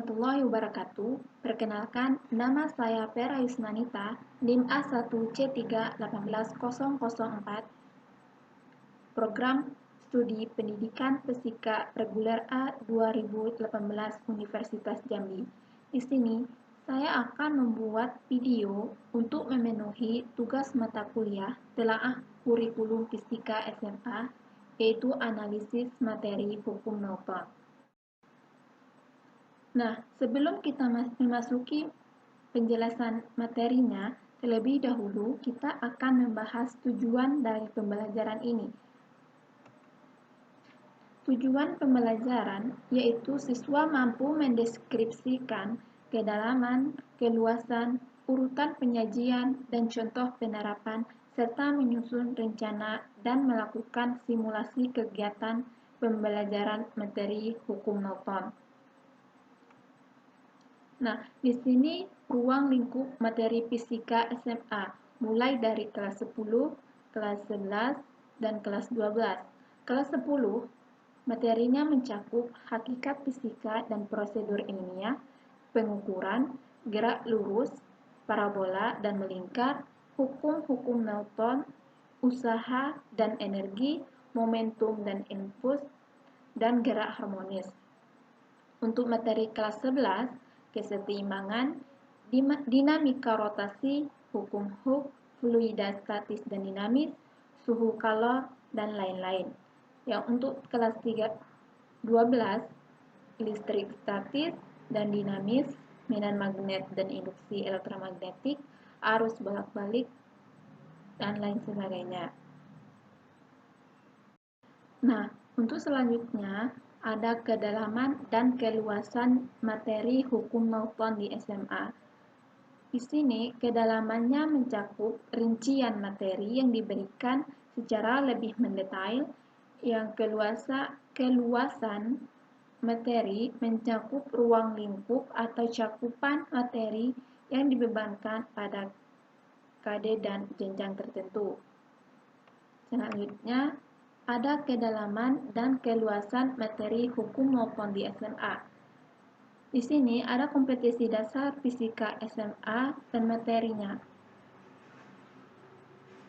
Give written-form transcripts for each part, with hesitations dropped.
warahmatullahi wabarakatuh. Perkenalkan, nama saya Vera Yusmanita, NIM A1C3-18004, Program Studi Pendidikan Fisika Reguler A 2018 Universitas Jambi. Di sini, saya akan membuat video untuk memenuhi tugas mata kuliah telaah kurikulum fisika SMA, yaitu analisis materi hukum Newton. Nah, sebelum kita memasuki penjelasan materinya, terlebih dahulu kita akan membahas tujuan dari pembelajaran ini. Tujuan pembelajaran yaitu siswa mampu mendeskripsikan kedalaman, keluasan, urutan penyajian, dan contoh penerapan, serta menyusun rencana dan melakukan simulasi kegiatan pembelajaran materi hukum Newton. Nah, di sini ruang lingkup materi fisika SMA, mulai dari kelas 10, kelas 11, dan kelas 12. Kelas 10, materinya mencakup hakikat fisika dan prosedur ilmiah, pengukuran, gerak lurus, parabola dan melingkar, hukum-hukum Newton, usaha dan energi, momentum dan impuls, dan gerak harmonis. Untuk materi kelas 11, keseimbangan, dinamika rotasi, hukum Hooke, fluida statis dan dinamis, suhu kalor, dan lain-lain. Yang untuk kelas 12, listrik statis dan dinamis, medan magnet dan induksi elektromagnetik, arus bolak-balik, dan lain sebagainya. Nah, untuk selanjutnya, ada kedalaman dan keluasan materi hukum Newton di SMA. Di sini, kedalamannya mencakup rincian materi yang diberikan secara lebih mendetail, yang keluasan materi mencakup ruang lingkup atau cakupan materi yang dibebankan pada KD dan jenjang tertentu. Selanjutnya, ada kedalaman dan keluasan materi hukum Newton di SMA. Di sini ada kompetisi dasar fisika SMA dan materinya.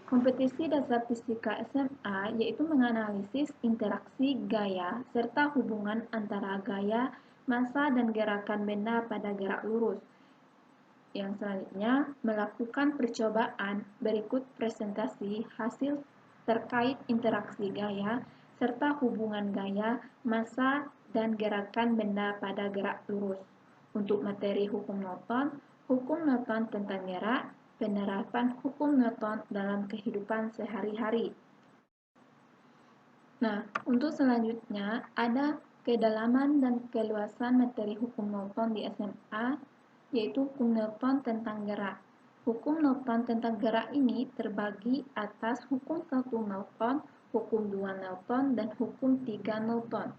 Kompetisi dasar fisika SMA yaitu menganalisis interaksi gaya serta hubungan antara gaya, massa, dan gerakan benda pada gerak lurus. Yang selanjutnya, melakukan percobaan berikut presentasi hasil terkait interaksi gaya, serta hubungan gaya, massa, dan gerakan benda pada gerak lurus. Untuk materi hukum Newton tentang gerak, penerapan hukum Newton dalam kehidupan sehari-hari. Nah, untuk selanjutnya, ada kedalaman dan keluasan materi hukum Newton di SMA, yaitu hukum Newton tentang gerak. Hukum Newton tentang gerak ini terbagi atas hukum 1 Newton, hukum 2 Newton, dan hukum 3 Newton.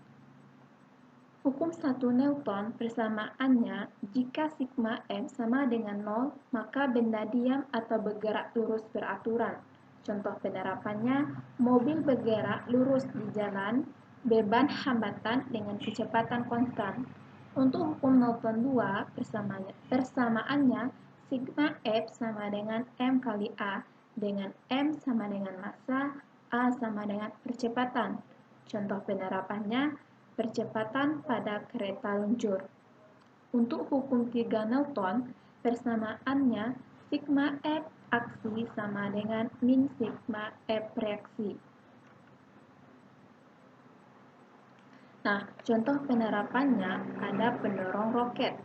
Hukum 1 Newton persamaannya, jika sigma M sama dengan 0, maka benda diam atau bergerak lurus beraturan. Contoh penerapannya, mobil bergerak lurus di jalan, beban hambatan dengan kecepatan konstan. Untuk hukum Newton 2, persamaannya, sigma F sama dengan M kali A, dengan M sama dengan massa, A sama dengan percepatan. Contoh penerapannya, percepatan pada kereta luncur. Untuk hukum 3 Newton, persamaannya, sigma F aksi sama dengan min sigma F reaksi. Nah, contoh penerapannya ada pendorong roket.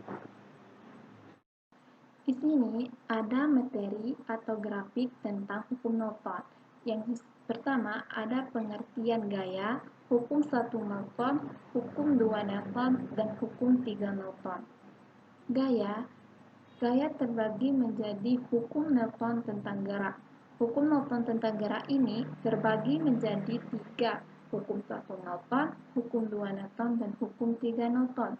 Di sini ada materi atau grafik tentang hukum Newton. Yang pertama ada pengertian gaya, hukum 1 Newton, hukum 2 Newton, dan hukum 3 Newton. Gaya terbagi menjadi hukum Newton tentang gerak. Hukum Newton tentang gerak ini terbagi menjadi 3, hukum 1 Newton, hukum 2 Newton, dan hukum 3 Newton.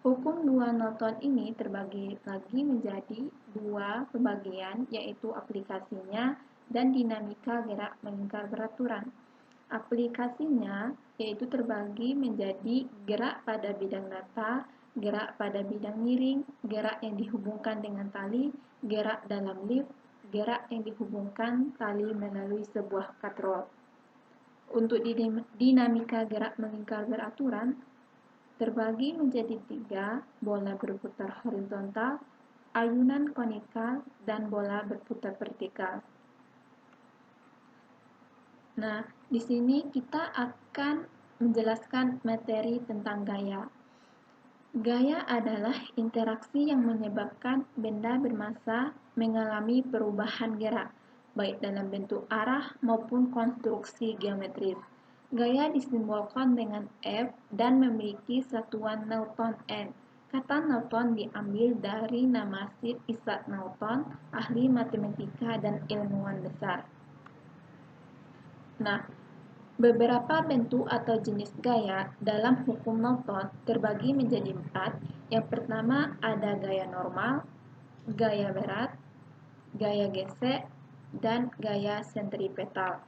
Hukum 2 Newton ini terbagi lagi menjadi 2 pembagian, yaitu aplikasinya dan dinamika gerak melingkar beraturan. Aplikasinya yaitu terbagi menjadi gerak pada bidang data, gerak pada bidang miring, gerak yang dihubungkan dengan tali, gerak dalam lift, gerak yang dihubungkan tali melalui sebuah katrol. Untuk dinamika gerak melingkar beraturan, terbagi menjadi 3, bola berputar horizontal, ayunan konikal, dan bola berputar vertikal. Nah, di sini kita akan menjelaskan materi tentang gaya. Gaya adalah interaksi yang menyebabkan benda bermassa mengalami perubahan gerak, baik dalam bentuk arah maupun konstruksi geometris. Gaya disimbolkan dengan F dan memiliki satuan Newton N. Kata Newton diambil dari nama Sir Isaac Newton, ahli matematika dan ilmuwan besar. Nah, beberapa bentuk atau jenis gaya dalam hukum Newton terbagi menjadi 4. Yang pertama ada gaya normal, gaya berat, gaya gesek, dan gaya sentripetal.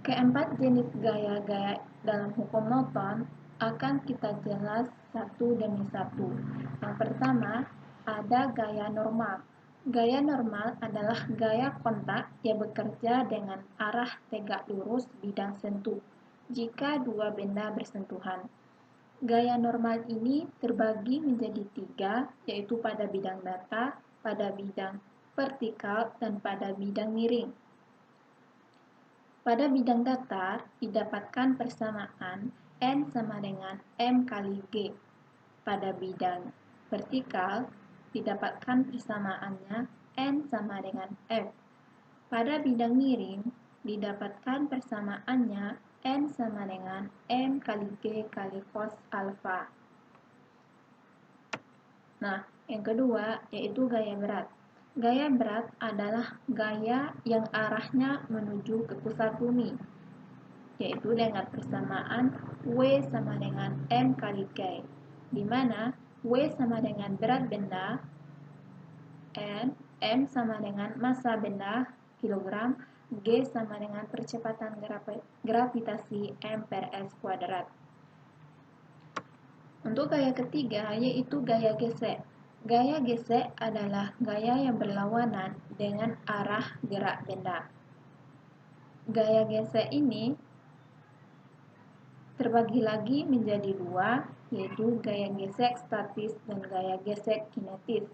Keempat jenis gaya-gaya dalam hukum Newton akan kita jelas satu demi satu. Yang pertama ada gaya normal. Gaya normal adalah gaya kontak yang bekerja dengan arah tegak lurus bidang sentuh jika dua benda bersentuhan. Gaya normal ini terbagi menjadi 3, yaitu pada bidang datar, pada bidang vertikal, dan pada bidang miring. Pada bidang datar didapatkan persamaan N sama dengan M kali G. Pada bidang vertikal didapatkan persamaannya N sama dengan F. Pada bidang miring didapatkan persamaannya N sama dengan M kali G kali cos alfa. Nah, yang kedua yaitu gaya berat. Gaya berat adalah gaya yang arahnya menuju ke pusat bumi, yaitu dengan persamaan W sama dengan M kali G, di mana W sama dengan berat benda, M sama dengan massa benda, kilogram, G sama dengan percepatan gravitasi M per S kuadrat. Untuk gaya ketiga yaitu gaya gesek. Gaya gesek adalah gaya yang berlawanan dengan arah gerak benda. Gaya gesek ini terbagi lagi menjadi 2, yaitu gaya gesek statis dan gaya gesek kinetis.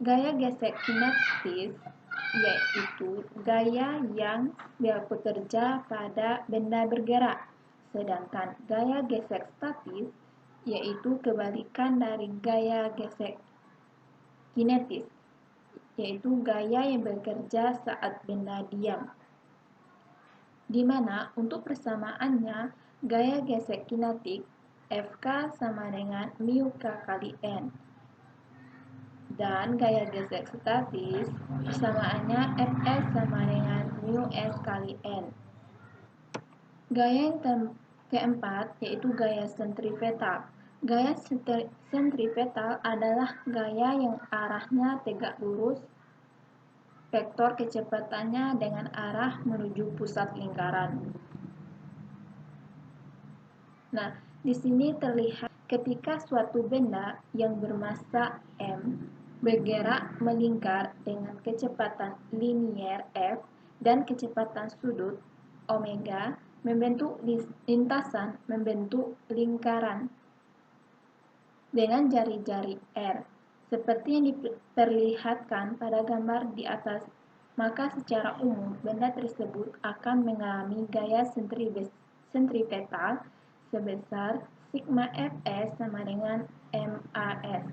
Gaya gesek kinetis yaitu gaya yang bekerja pada benda bergerak, sedangkan gaya gesek statis yaitu kebalikan dari gaya gesek kinetis, yaitu gaya yang bekerja saat benda diam. Di mana untuk persamaannya gaya gesek kinetik Fk sama dengan mu K kali N, dan gaya gesek statis persamaannya Fs sama dengan mu S kali N. Gaya yang keempat yaitu gaya sentripetal. Gaya sentripetal adalah gaya yang arahnya tegak lurus, vektor kecepatannya dengan arah menuju pusat lingkaran. Nah, di sini terlihat ketika suatu benda yang bermassa M bergerak melingkar dengan kecepatan linier F dan kecepatan sudut omega membentuk lintasan, membentuk lingkaran dengan jari-jari R, seperti yang diperlihatkan pada gambar di atas. Maka secara umum benda tersebut akan mengalami gaya sentripetal sebesar sigma Fs sama dengan MAS,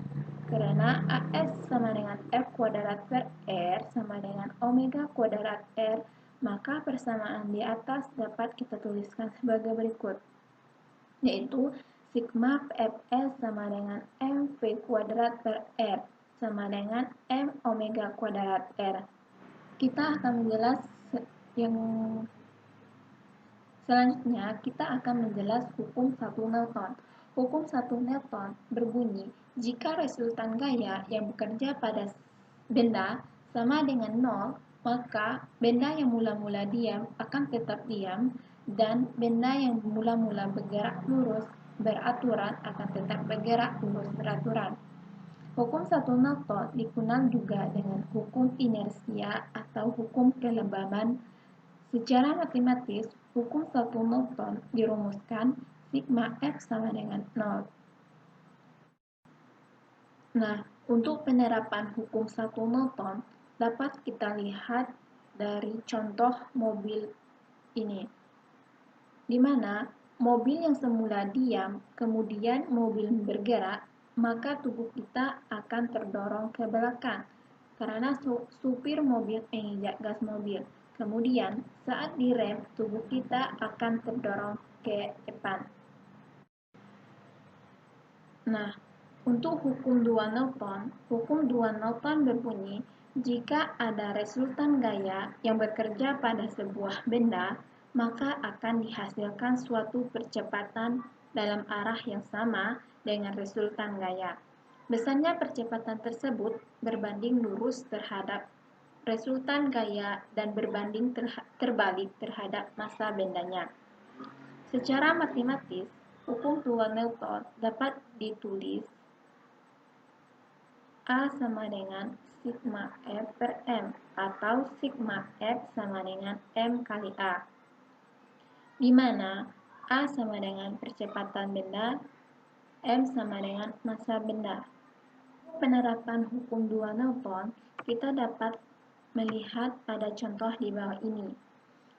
karena AS sama dengan F kuadrat per R sama dengan omega kuadrat R. Maka persamaan di atas dapat kita tuliskan sebagai berikut, yaitu sigma Fs sama dengan mv kuadrat per R sama dengan m omega kuadrat R. Kita akan menjelas yang selanjutnya, kita akan menjelas hukum 1 Newton. Hukum 1 Newton berbunyi, jika resultan gaya yang bekerja pada benda sama dengan 0, maka benda yang mula-mula diam akan tetap diam, dan benda yang mula-mula bergerak lurus beraturan akan tetap bergerak lurus beraturan. Hukum satu Newton dikenal juga dengan hukum inersia atau hukum kelembaban. Secara matematis, hukum satu Newton dirumuskan sigma F sama dengan 0. Nah, untuk penerapan hukum satu Newton dapat kita lihat dari contoh mobil ini, di mana mobil yang semula diam, kemudian mobil bergerak, maka tubuh kita akan terdorong ke belakang karena supir mobil menginjak gas mobil. Kemudian, saat direm, tubuh kita akan terdorong ke depan. Nah, untuk hukum 2 Newton berbunyi, jika ada resultan gaya yang bekerja pada sebuah benda, maka akan dihasilkan suatu percepatan dalam arah yang sama dengan resultan gaya. Besarnya percepatan tersebut berbanding lurus terhadap resultan gaya dan berbanding terbalik terhadap massa bendanya. Secara matematis, hukum 2 Newton dapat ditulis A sama dengan sigma F per M atau sigma F sama dengan M kali A, di mana A sama dengan percepatan benda, M sama dengan massa benda. Penerapan hukum 2 Newton, kita dapat melihat pada contoh di bawah ini.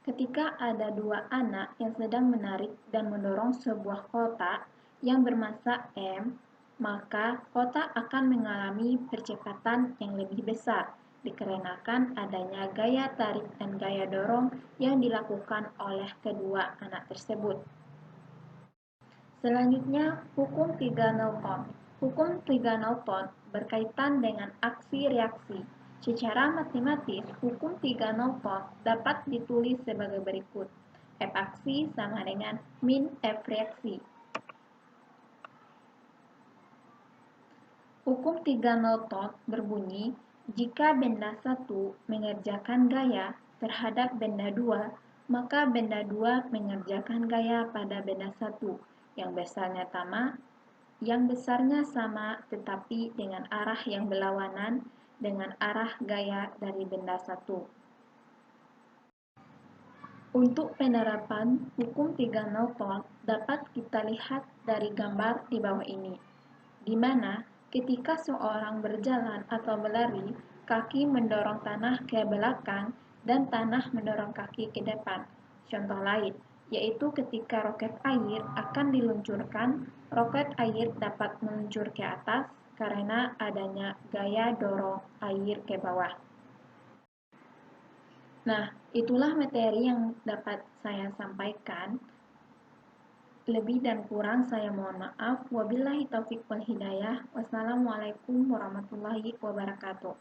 Ketika ada dua anak yang sedang menarik dan mendorong sebuah kotak yang bermassa M, maka kotak akan mengalami percepatan yang lebih besar dikarenakan adanya gaya tarik dan gaya dorong yang dilakukan oleh kedua anak tersebut. Selanjutnya, hukum 3 Newton. Hukum 3 Newton berkaitan dengan aksi reaksi. Secara matematis, hukum 3 Newton dapat ditulis sebagai berikut. F aksi sama dengan min F reaksi. Hukum 3 Newton berbunyi, jika benda 1 mengerjakan gaya terhadap benda 2, maka benda 2 mengerjakan gaya pada benda 1 yang besarnya sama tetapi dengan arah yang berlawanan dengan arah gaya dari benda 1. Untuk penerapan hukum 3 Newton dapat kita lihat dari gambar di bawah ini, di mana ketika seorang berjalan atau berlari, kaki mendorong tanah ke belakang dan tanah mendorong kaki ke depan. Contoh lain, yaitu ketika roket air akan diluncurkan, roket air dapat meluncur ke atas karena adanya gaya dorong air ke bawah. Nah, itulah materi yang dapat saya sampaikan. Lebih dan kurang saya mohon maaf. Wabillahi taufiq wal hidayah. Wassalamualaikum warahmatullahi wabarakatuh.